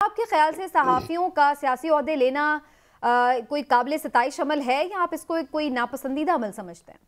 آپ کے خیال سے صحافیوں کا سیاسی عہدے لینا کوئی قابل ستائش عمل ہے یا آپ اس کو کوئی ناپسندیدہ عمل سمجھتے ہیں؟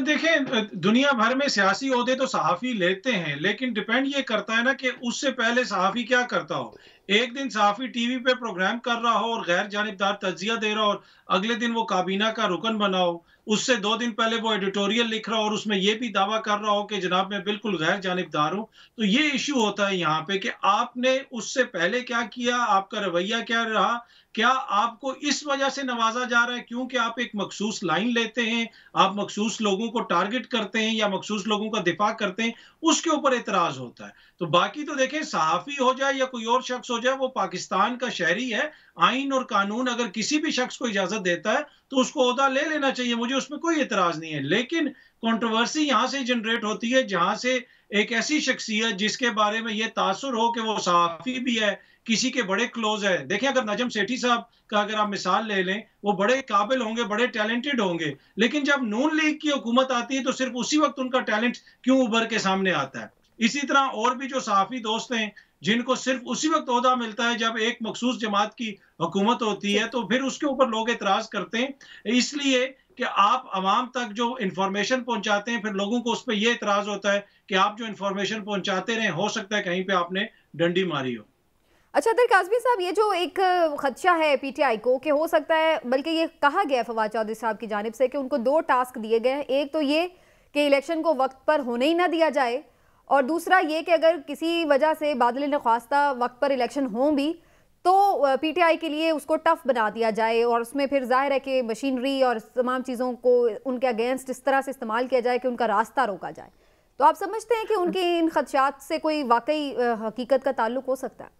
دیکھیں، دنیا بھر میں سیاسی عہدے تو صحافی لیتے ہیں، لیکن ڈیپینڈ یہ کرتا ہے نا کہ اس سے پہلے صحافی کیا کرتا ہو۔ ایک دن صحافی ٹی وی پہ پروگرام کر رہا ہو اور غیر جانبدار تجزیہ دے رہا ہو، اور اگلے دن وہ کابینہ کا رکن بنا ہو، اس سے 2 دن پہلے وہ ایڈیٹوریل لکھ رہا ہو اور اس میں یہ بھی دعویٰ کر رہا ہو کہ جناب میں بالکل غیر جانبدار ہوں، تو یہ ایشو ہوتا ہے یہاں پہ کہ آپ نے اس سے پہلے کیا کیا، آپ کا رویہ کیا رہا، کیا آپ کو اس وجہ سے نوازا جا رہا ہے کیونکہ آپ ایک مخصوص لائن لیتے ہیں، آپ مخصوص لوگوں کو ٹارگٹ کرتے ہیں یا مخصوص لوگوں کا دفاع کرتے ہیں، اس کے اوپر اعتراض ہوتا ہے۔ تو باقی تو دیکھیں، صحافی ہو جائے یا کوئی اور شخص ہو جائے، وہ پاکستان کا شہری ہے۔ آئین اور قانون اگر کسی بھی شخص کو اجازت دیتا ہے تو اس کو عہدہ لے لینا چاہیے، مجھے اس میں کوئی اعتراض نہیں ہے۔ لیکن کنٹروورسی یہاں سے جنریٹ ہوتی ہے جہاں سے ایک ایسی شخصیت جس کے بارے میں یہ تاثر ہو کہ وہ صحافی بھی ہے، کسی کے بڑے کلوز ہے۔ دیکھیں، اگر نجم سیٹھی صاحب کا اگر آپ مثال لے لیں، وہ بڑے قابل ہوں گے، بڑے ٹیلنٹڈ ہوں گے، لیکن جب نون لیگ کی حکومت آتی ہے تو صرف اسی وقت ان کا ٹیلنٹ کیوں ابھر کے سامنے آتا ہے۔ اسی طرح اور بھی جو صحافی دوست ہیں جن کو صرف اسی وقت عہدہ ملتا ہے جب ایک مخصوص جماعت کی حکومت ہوتی ہے، تو پھر اس کے اوپر لوگ اعتراض کرتے ہیں، اس لیے کہ آپ عوام تک جو انفارمیشن پہنچاتے ہیں، پھر لوگوں کو اس پہ یہ اعتراض ہوتا ہے کہ آپ جو انفارمیشن پہنچاتے رہیں، ہو سکتا ہے کہیں پہ آپ نے ڈنڈی ماری ہو۔ اچھا در کاظمی صاحب، یہ جو ایک خدشہ ہے پی ٹی آئی کو کہ ہو سکتا ہے، بلکہ یہ کہا گیا ہے فواد چودھری صاحب کی جانب سے کہ ان کو 2 ٹاسک دیے گئے ہیں، ایک تو یہ کہ الیکشن کو وقت پر ہونے ہی نہ دیا جائے، اور دوسرا یہ کہ اگر کسی وجہ سے بادل نخواستہ وقت پر الیکشن ہوں بھی تو پی ٹی آئی کے لیے اس کو ٹف بنا دیا جائے، اور اس میں پھر ظاہر ہے کہ مشینری اور تمام چیزوں کو ان کے اگینسٹ اس طرح سے استعمال کیا جائے کہ ان کا راستہ روکا جائے۔ تو آپ سمجھتے ہیں کہ ان کے ان خدشات سے کوئی واقعی حقیقت کا تعلق ہو سکتا ہے؟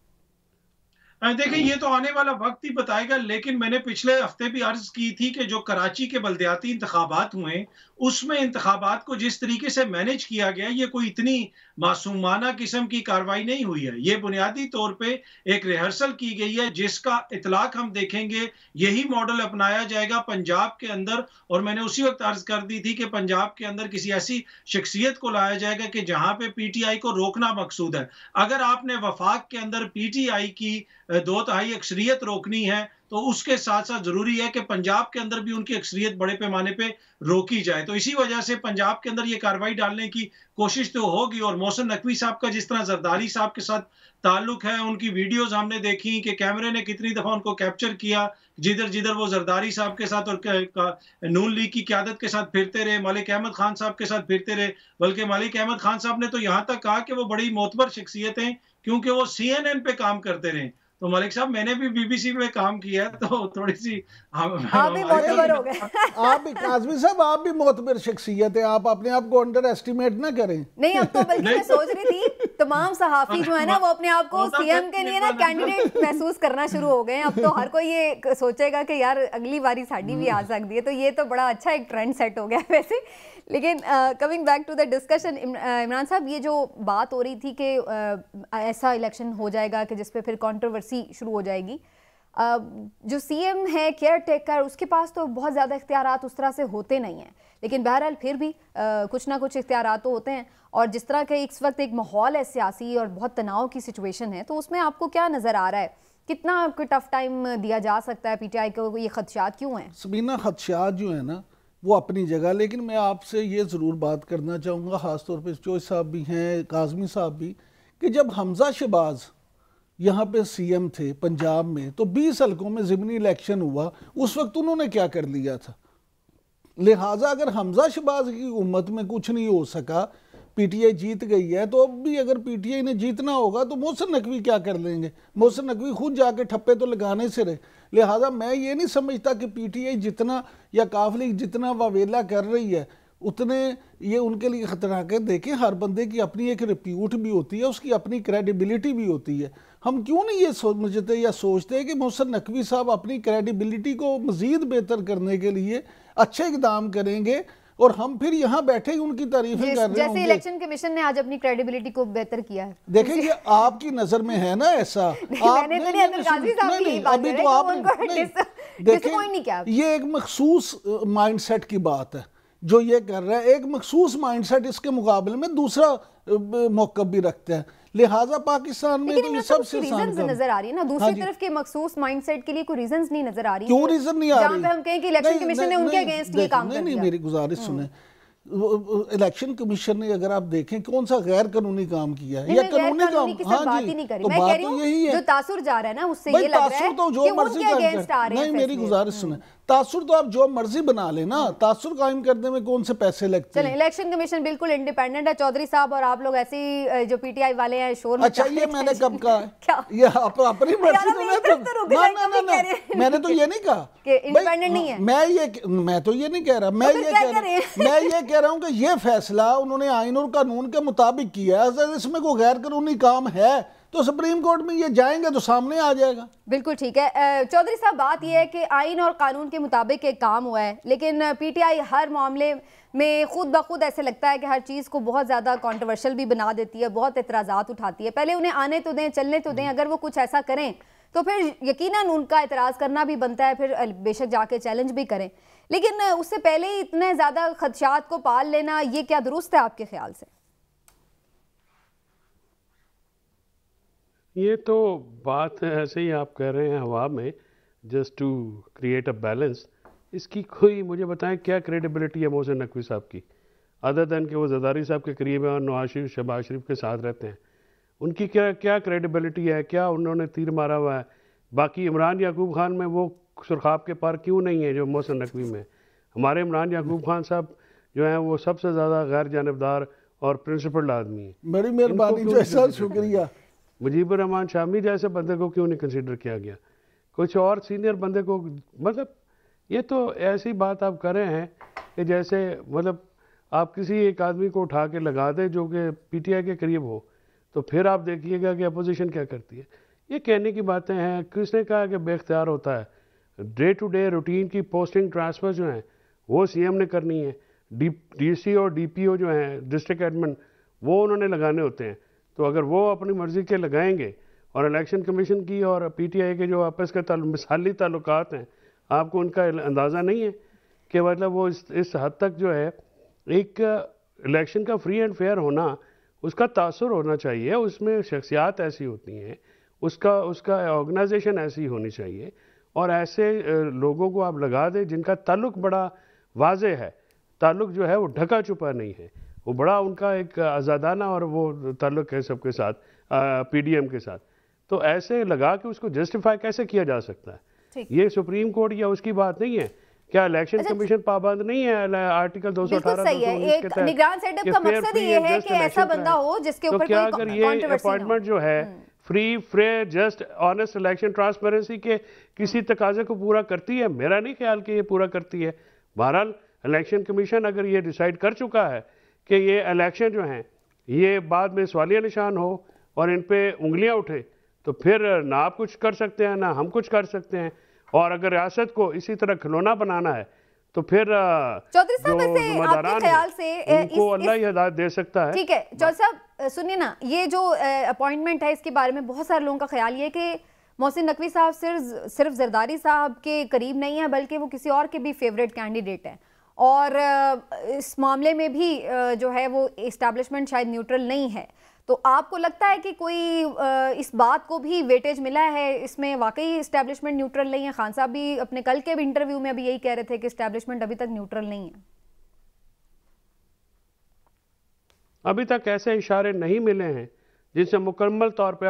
دیکھیں، یہ تو آنے والا وقت ہی بتائے گا، لیکن میں نے پچھلے ہفتے بھی عرض کی تھی کہ جو کراچی کے بلدیاتی انتخابات ہوئے، اس میں انتخابات کو جس طریقے سے مینج کیا گیا، یہ کوئی اتنی معصومانہ قسم کی کاروائی نہیں ہوئی ہے۔ یہ بنیادی طور پہ ایک ریہرسل کی گئی ہے جس کا اطلاق ہم دیکھیں گے، یہی ماڈل اپنایا جائے گا پنجاب کے اندر، اور میں نے اسی وقت عرض کر دی تھی کہ پنجاب کے اندر کسی ایسی شخصیت کو لایا جائے گا کہ جہاں پہ پی ٹی آئی کو روکنا مقصود ہے۔ اگر آپ نے وفاق کے اندر پی ٹی آئی کی 2/3 اکثریت روکنی ہے تو اس کے ساتھ ساتھ ضروری ہے کہ پنجاب کے اندر بھی ان کی اکثریت بڑے پیمانے پہ روکی جائے۔ تو اسی وجہ سے پنجاب کے اندر یہ کاروائی ڈالنے کی کوشش تو ہوگی، اور محسن نقوی صاحب کا جس طرح زرداری صاحب کے ساتھ تعلق ہے، ان کی ویڈیوز ہم نے دیکھی کہ کیمرے نے کتنی دفعہ ان کو کیپچر کیا، جدھر جدھر وہ زرداری صاحب کے ساتھ اور نون لیگ کی قیادت کے ساتھ پھرتے رہے، ملک احمد خان صاحب کے ساتھ پھرتے رہے، بلکہ ملک احمد خان صاحب نے تو یہاں تک کہا کہ وہ بڑی معتبر شخصیت ہیں کیونکہ وہ سی این این پہ کام کرتے رہے۔ تو ملک صاحب، میں نے بھی بی بی سی پہ کام کیا ہے، تو تھوڑی سی آپ بھی معتبر ہو گئے۔ آپ بھی کاظمی صاحب، آپ بھی معتبر شخصیت ہے، آپ اپنے آپ کو انڈر ایسٹیمیٹ نہ کریں۔ نہیں، اب تو بلکہ میں سوچ رہی تھی تمام صحافی جو ہے نا وہ اپنے آپ کو سی ایم کے لیے نا کینڈیڈیٹ محسوس کرنا شروع ہو گئے ہیں۔ اب تو ہر کوئی یہ سوچے گا کہ یار اگلی باری ساڈی بھی آ سکتی ہے، تو یہ تو بڑا اچھا ایک ٹرینڈ سیٹ ہو گیا ویسے۔ لیکن coming back to the discussion, Imran صاحب، یہ جو بات ہو رہی تھی کہ ایسا الیکشن ہو جائے گا کہ جس پہ پھر کنٹروورسی شروع ہو جائے گی، جو سی ایم ہے کیئر ٹیکر، اس کے پاس تو بہت زیادہ اختیارات اس طرح سے ہوتے نہیں ہیں، لیکن بہرحال پھر بھی کچھ نہ کچھ اختیارات تو ہوتے ہیں، اور جس طرح کہ اس وقت ایک ماحول ہے سیاسی اور بہت تناؤ کی سچویشن ہے، تو اس میں آپ کو کیا نظر آ رہا ہے؟ کتنا آپ کو ٹف ٹائم دیا جا سکتا ہے پی ٹی آئی کو؟ یہ خدشات کیوں ہیں؟ سبینہ، خدشات جو ہیں نا وہ اپنی جگہ، لیکن میں آپ سے یہ ضرور بات کرنا چاہوں گا، خاص طور پہ چوہے صاحب بھی ہیں، کاظمی صاحب بھی، کہ جب حمزہ شہباز یہاں پہ سی ایم تھے پنجاب میں تو 20 حلقوں میں ضمنی الیکشن ہوا، اس وقت انہوں نے کیا کر لیا تھا؟ لہٰذا اگر حمزہ شہباز کی حکومت میں کچھ نہیں ہو سکا، پی ٹی آئی جیت گئی ہے، تو اب بھی اگر پی ٹی آئی نے جیتنا ہوگا تو محسن نقوی کیا کر لیں گے؟ محسن نقوی خود جا کے ٹھپے تو لگانے سے رہے۔ لہٰذا میں یہ نہیں سمجھتا کہ پی ٹی آئی جتنا یا کاف لیگ جتنا واویلا کر رہی ہے اتنے یہ ان کے لیے خطرناک ہے۔ دیکھیں، ہر بندے کی اپنی ایک ریپیوٹ بھی ہوتی ہے، اس کی اپنی کریڈیبلٹی بھی ہوتی ہے۔ ہم کیوں نہیں یہ سمجھتے یا سوچتے کہ محسن نقوی صاحب اپنی کریڈیبلٹی کو مزید بہتر کرنے کے لیے اچھے اقدام کریں گے، اور ہم پھر یہاں بیٹھے ہی ان کی تعریفیں کر رہے ہوں گے؟ جیسے الیکشن کمیشن نے آج اپنی کریڈیبلٹی کو بہتر کیا ہے۔ دیکھیں، یہ آپ کی نظر میں ہے نا ایسا، یہ ایک مخصوص مائنڈ سیٹ کی بات ہے جو یہ کر رہا ہے، ایک مخصوص مائنڈ سیٹ اس کے مقابلے میں دوسرا موقف بھی رکھتے ہیں، لہٰذا پاکستان میں تو یہ سب سے ریزنز نظر آ رہی ہے نا دوسری طرف کے مخصوص مائنڈ سیٹ کے لیے کوئی ریزنز نہیں نظر آ رہی. کیوں ریزن نہیں آ رہی؟ جہاں پہ ہم کہیں کہ الیکشن کمیشن نے ان کے اگینسٹ یہ کام کر دیا. نہیں میری گزارش سنیں, الیکشن کمیشن نے اگر آپ دیکھیں کون سا غیر قانونی کام کیا ہے یا قانونی کام, ہاں جی تو بات تو یہی ہے. جو تاثر جا رہا ہے نا اس سے یہ لگ رہا ہے کہ ان کے اگینسٹ آ رہے ہیں. نہیں میری گزارش سنیں, تاثر تو آپ جو مرضی بنا لیں نا, تاثر قائم کرنے میں کون سے پیسے لگتے ہیں. چلیں الیکشن کمیشن بالکل انڈیپینڈنٹ ہے چودھری صاحب, اور آپ لوگ ایسی جو پی ٹی آئی والے ہیں شور. اچھا یہ میں نے کب کہا ہے؟ یہ اپنی مرضی میں نے تو یہ نہیں کہا کہ انڈیپینڈنٹ نہیں ہے. میں تو یہ نہیں کہہ رہا, میں یہ کہہ رہا ہوں کہ یہ فیصلہ انہوں نے آئین اور قانون کے مطابق کیا ہے. اگر اس میں کوئی غیر قانونی کام ہے تو سپریم کورٹ میں یہ جائیں گے تو سامنے آ جائے گا. بالکل ٹھیک ہے چودھری صاحب, بات یہ ہے کہ آئین اور قانون کے مطابق ایک کام ہوا ہے, لیکن پی ٹی آئی ہر معاملے میں خود بخود ایسے لگتا ہے کہ ہر چیز کو بہت زیادہ کانٹروورشل بھی بنا دیتی ہے, بہت اعتراضات اٹھاتی ہے. پہلے انہیں آنے تو دیں, چلنے تو دیں, اگر وہ کچھ ایسا کریں تو پھر یقیناً ان کا اعتراض کرنا بھی بنتا ہے, پھر بے شک جا کے چیلنج بھی کریں. لیکن اس سے پہلے ہی اتنے زیادہ خدشات کو پال لینا یہ کیا درست ہے آپ کے خیال سے؟ یہ تو بات ایسے ہی آپ کہہ رہے ہیں ہوا میں, just to create a balance. اس کی کوئی مجھے بتائیں کیا کریڈیبلٹی ہے محسن نقوی صاحب کی, ادر دین کہ وہ زرداری صاحب کے قریب ہیں اور نواز شریف شہباز شریف کے ساتھ رہتے ہیں. ان کی کیا کریڈیبلٹی ہے, کیا انہوں نے تیر مارا ہوا ہے؟ باقی عمران یعقوب خان میں وہ سرخاب کے پار کیوں نہیں ہے جو محسن نقوی میں؟ ہمارے عمران یعقوب خان صاحب جو ہیں وہ سب سے زیادہ غیر جانبدار اور پرنسپلڈ آدمی ہیں. بڑی مہربانی جیسا, شکریہ. مجیب الرحمان شامی جیسے بندے کو کیوں نہیں کنسیڈر کیا گیا؟ کچھ اور سینئر بندے کو, مطلب یہ تو ایسی بات آپ کر رہے ہیں کہ جیسے مطلب آپ کسی ایک آدمی کو اٹھا کے لگا دیں جو کہ پی ٹی آئی کے قریب ہو, تو پھر آپ دیکھیے گا کہ اپوزیشن کیا کرتی ہے. یہ کہنے کی باتیں ہیں. کس نے کہا کہ بے اختیار ہوتا ہے؟ ڈے ٹو ڈے روٹین کی پوسٹنگ ٹرانسفر جو ہیں وہ سی ایم نے کرنی ہے. ڈی سی اور ڈی پی او جو ہیں ڈسٹرکٹ ایڈمن وہ انہوں نے لگانے ہوتے ہیں. تو اگر وہ اپنی مرضی کے لگائیں گے, اور الیکشن کمیشن کی اور پی ٹی آئی کے جو آپس کے مثالی تعلقات ہیں, آپ کو ان کا اندازہ نہیں ہے کہ مطلب وہ اس حد تک جو ہے ایک الیکشن کا فری اینڈ فیئر ہونا, اس کا تاثر ہونا چاہیے, اس میں شخصیات ایسی ہوتی ہیں, اس کا آرگنائزیشن ایسی ہونی چاہیے, اور ایسے لوگوں کو آپ لگا دیں جن کا تعلق بڑا واضح ہے, تعلق جو ہے وہ ڈھکا چھپا نہیں ہے, وہ بڑا ان کا ایک آزادانہ اور وہ تعلق ہے سب کے ساتھ, پی ڈی ایم کے ساتھ. تو ایسے لگا کے اس کو جسٹیفائی کیسے کیا جا سکتا ہے؟ یہ سپریم کورٹ یا اس کی بات نہیں ہے. کیا الیکشن کمیشن پابند نہیں ہے آرٹیکل 218 صحیح ہے, ایک نگران سیٹ اپ کا مقصد یہ ہے کہ ایسا بندہ ہو جس کے اوپر کوئی اگر یہ اپوائنٹمنٹ جو ہے free fair just honest election transparency کے کسی تقاضے کو پورا کرتی ہے؟ میرا نہیں خیال کہ یہ پورا کرتی ہے. بہرحال الیکشن کمیشن اگر یہ ڈیسائیڈ کر چکا ہے کہ یہ الیکشن جو ہیں یہ بعد میں سوالیہ نشان ہو اور ان پہ انگلیاں اٹھے, تو پھر نہ آپ کچھ کر سکتے ہیں نہ ہم کچھ کر سکتے ہیں. اور اگر ریاست کو اسی طرح کھلونا بنانا ہے تو پھر چودھری صاحب ویسے آپ کے خیال سے ان کو اللہ ہی ہدایت دے سکتا ہے. ٹھیک ہے چودھری صاحب سنیے نا, یہ جو اپوائنٹمنٹ ہے اس کے بارے میں بہت سارے لوگوں کا خیال یہ ہے کہ محسن نقوی صاحب صرف زرداری صاحب کے قریب نہیں ہے بلکہ وہ کسی اور کے بھی فیوریٹ کینڈیڈیٹ ہیں, اور اس معاملے میں بھی جو ہے وہ اسٹیبلشمنٹ شاید نیوٹرل نہیں ہے. تو آپ کو لگتا ہے کہ کوئی اس بات کو بھی ویٹیج ملا ہے, اس میں واقعی اسٹیبلشمنٹ نیوٹرل نہیں ہے؟ خان صاحب بھی اپنے کل کے انٹرویو میں ابھی یہی کہہ رہے تھے کہ اسٹیبلشمنٹ ابھی تک نیوٹرل نہیں ہے. ابھی تک ایسے اشارے نہیں ملے ہیں جن سے مکمل طور پہ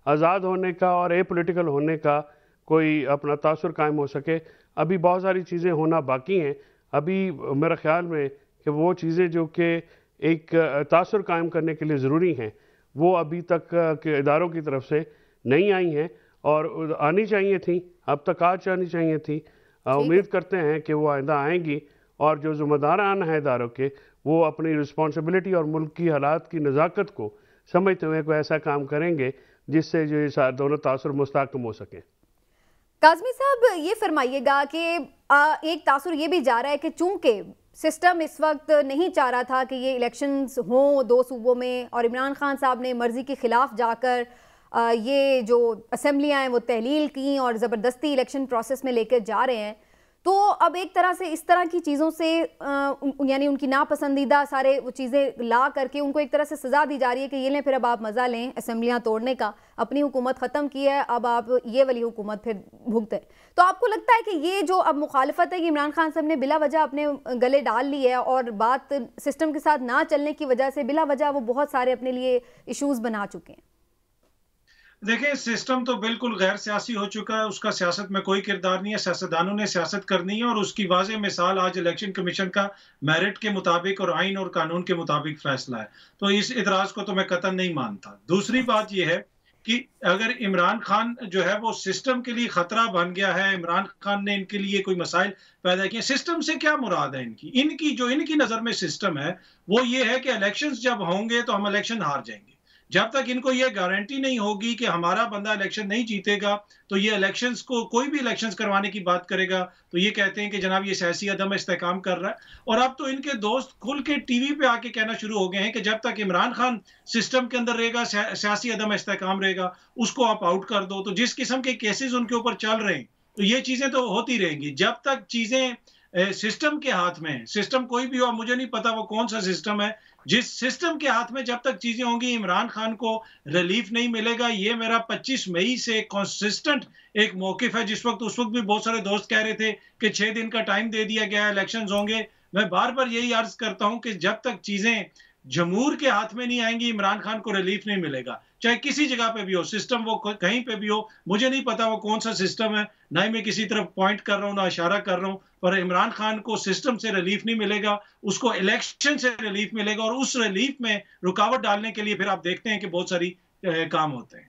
آزاد ہونے کا اور اے پولیٹیکل ہونے کا کوئی اپنا تاثر قائم ہو سکے. ابھی بہت ساری چیزیں ہونا باقی ہیں. ابھی میرے خیال میں کہ وہ چیزیں جو کہ ایک تاثر قائم کرنے کے لیے ضروری ہیں وہ ابھی تک کے اداروں کی طرف سے نہیں آئی ہیں, اور آنی چاہیے تھیں, اب تک آج آنی چاہیے تھیں. امید کرتے ہیں کہ وہ آئندہ آئیں گی, اور جو ذمہ داران ہیں اداروں کے وہ اپنی رسپانسبلٹی اور ملک کی حالات کی نزاکت کو سمجھتے ہوئے کوئی ایسا کام کریں گے جس سے جو دونوں تاثر مستحکم ہو سکیں. کاظمی صاحب یہ فرمائیے گا کہ ایک تاثر یہ بھی جا رہا ہے کہ چونکہ سسٹم اس وقت نہیں چاہ رہا تھا کہ یہ الیکشنز ہوں 2 صوبوں میں, اور عمران خان صاحب نے مرضی کے خلاف جا کر یہ جو اسمبلیاں ہیں وہ تحلیل کیں اور زبردستی الیکشن پروسیس میں لے کے جا رہے ہیں, تو اب ایک طرح سے اس طرح کی چیزوں سے یعنی ان کی ناپسندیدہ سارے وہ چیزیں لا کر کے ان کو ایک طرح سے سزا دی جا رہی ہے کہ یہ لیں پھر اب آپ مزہ لیں اسمبلیاں توڑنے کا، اپنی حکومت ختم کی ہے، اب آپ یہ والی حکومت پھر بھگتیں۔ تو آپ کو لگتا ہے کہ یہ جو اب مخالفت ہے کہ عمران خان صاحب نے بلا وجہ اپنے گلے ڈال لی ہے اور بات سسٹم کے ساتھ نہ چلنے کی وجہ سے بلا وجہ وہ بہت سارے اپنے لیے ایشوز بنا چکے ہیں؟ دیکھیں سسٹم تو بالکل غیر سیاسی ہو چکا ہے، اس کا سیاست میں کوئی کردار نہیں ہے، سیاستدانوں نے سیاست کرنی ہے اور اس کی واضح مثال آج الیکشن کمیشن کا میرٹ کے مطابق اور آئین اور قانون کے مطابق فیصلہ ہے، تو اس اعتراض کو تو میں قطعاً نہیں مانتا۔ دوسری بات یہ ہے کہ اگر عمران خان جو ہے وہ سسٹم کے لیے خطرہ بن گیا ہے، عمران خان نے ان کے لیے کوئی مسائل پیدا کیے، سسٹم سے کیا مراد ہے ان کی نظر میں سسٹم ہے وہ یہ ہے کہ الیکشنز جب ہوں گے تو ہم الیکشن ہار جائیں گے۔ جب تک ان کو یہ گارنٹی نہیں ہوگی کہ ہمارا بندہ الیکشن نہیں جیتے گا تو یہ الیکشنز کو کوئی بھی الیکشنز کروانے کی بات کرے گا تو یہ کہتے ہیں کہ جناب یہ سیاسی عدم استحکام کر رہا ہے۔ اور اب تو ان کے دوست کھل کے ٹی وی پہ آ کے کہنا شروع ہو گئے ہیں کہ جب تک عمران خان سسٹم کے اندر رہے گا سیاسی عدم استحکام رہے گا، اس کو آپ آؤٹ کر دو۔ تو جس قسم کے کیسز ان کے اوپر چل رہے ہیں تو یہ چیزیں تو ہوتی رہیں گی جب تک چیزیں سسٹم کے ہاتھ میں ہیں۔ سسٹم کوئی بھی ہو، مجھے نہیں پتا وہ کون سا سسٹم ہے، جس سسٹم کے ہاتھ میں جب تک چیزیں ہوں گی عمران خان کو ریلیف نہیں ملے گا۔ یہ میرا 25 مئی سے کنسسٹنٹ ایک موقف ہے۔ اس وقت بھی بہت سارے دوست کہہ رہے تھے کہ 6 دن کا ٹائم دے دیا گیا ہے، الیکشنز ہوں گے۔ میں بار بار یہی عرض کرتا ہوں کہ جب تک چیزیں جمہور کے ہاتھ میں نہیں آئیں گی عمران خان کو ریلیف نہیں ملے گا، چاہے کسی جگہ پہ بھی ہو، سسٹم وہ کہیں پہ بھی ہو۔ مجھے نہیں پتا وہ کون سا سسٹم ہے، نہ ہی میں کسی طرف پوائنٹ کر رہا ہوں نہ اشارہ کر رہا ہوں، پر عمران خان کو سسٹم سے ریلیف نہیں ملے گا، اس کو الیکشن سے ریلیف ملے گا، اور اس ریلیف میں رکاوٹ ڈالنے کے لیے پھر آپ دیکھتے ہیں کہ بہت ساری کام ہوتے ہیں۔